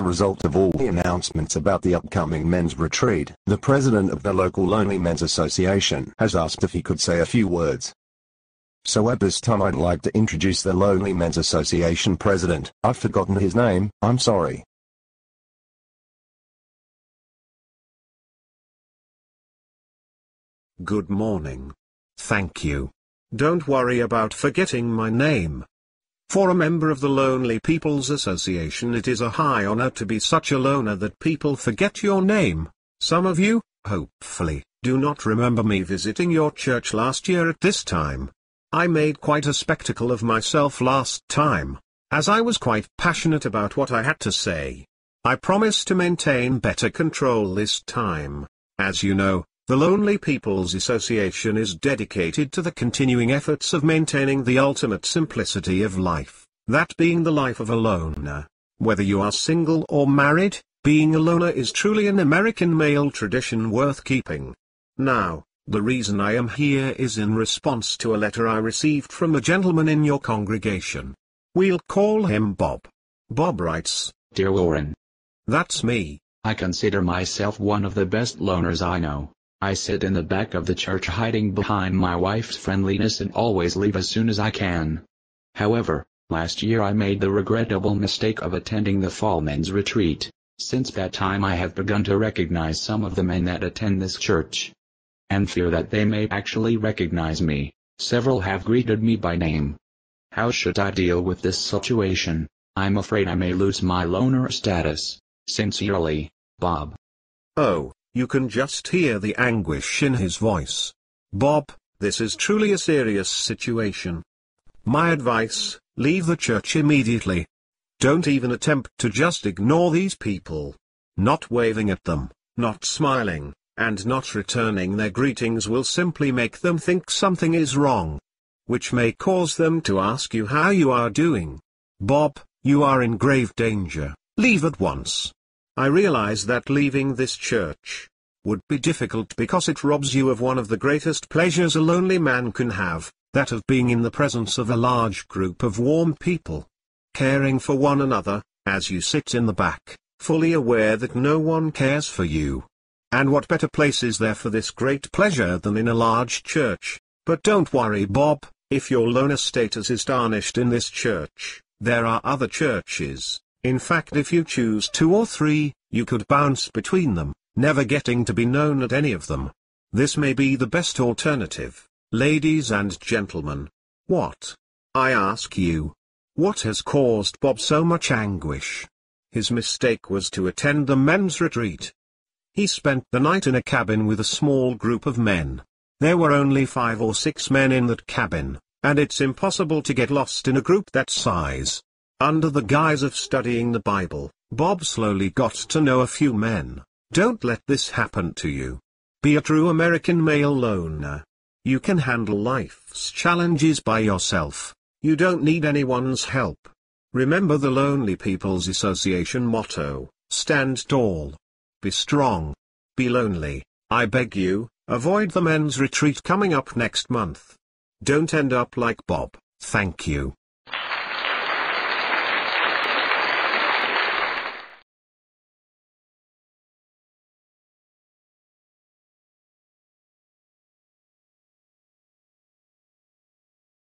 result of all the announcements about the upcoming men's retreat, the president of the local Lonely Men's Association has asked if he could say a few words. So at this time I'd like to introduce the Lonely Men's Association president. I've forgotten his name, I'm sorry. Good morning. Thank you. Don't worry about forgetting my name. For a member of the Lonely People's Association, it is a high honor to be such a loner that people forget your name. Some of you, hopefully, do not remember me visiting your church last year at this time. I made quite a spectacle of myself last time, as I was quite passionate about what I had to say. I promise to maintain better control this time. As you know, the Lonely People's Association is dedicated to the continuing efforts of maintaining the ultimate simplicity of life, that being the life of a loner. Whether you are single or married, being a loner is truly an American male tradition worth keeping. Now, the reason I am here is in response to a letter I received from a gentleman in your congregation. We'll call him Bob. Bob writes, Dear Warren, that's me. I consider myself one of the best loners I know. I sit in the back of the church hiding behind my wife's friendliness and always leave as soon as I can. However, last year I made the regrettable mistake of attending the fall men's retreat. Since that time I have begun to recognize some of the men that attend this church, and fear that they may actually recognize me. Several have greeted me by name. How should I deal with this situation? I'm afraid I may lose my loner status. Sincerely, Bob. Oh, you can just hear the anguish in his voice. Bob, this is truly a serious situation. My advice, leave the church immediately. Don't even attempt to just ignore these people. Not waving at them, not smiling, and not returning their greetings will simply make them think something is wrong, which may cause them to ask you how you are doing. Bob, you are in grave danger. Leave at once. I realize that leaving this church would be difficult because it robs you of one of the greatest pleasures a lonely man can have, that of being in the presence of a large group of warm people, caring for one another, as you sit in the back, fully aware that no one cares for you. And what better place is there for this great pleasure than in a large church? But don't worry, Bob, if your loner status is tarnished in this church, there are other churches. In fact, if you choose 2 or 3, you could bounce between them, never getting to be known at any of them. This may be the best alternative. Ladies and gentlemen, what, I ask you, what has caused Bob so much anguish? His mistake was to attend the men's retreat. He spent the night in a cabin with a small group of men. There were only 5 or 6 men in that cabin, and it's impossible to get lost in a group that size. Under the guise of studying the Bible, Bob slowly got to know a few men. Don't let this happen to you. Be a true American male loner. You can handle life's challenges by yourself. You don't need anyone's help. Remember the Lonely People's Association motto: stand tall. Be strong. Be lonely. I beg you, avoid the men's retreat coming up next month. Don't end up like Bob. Thank you.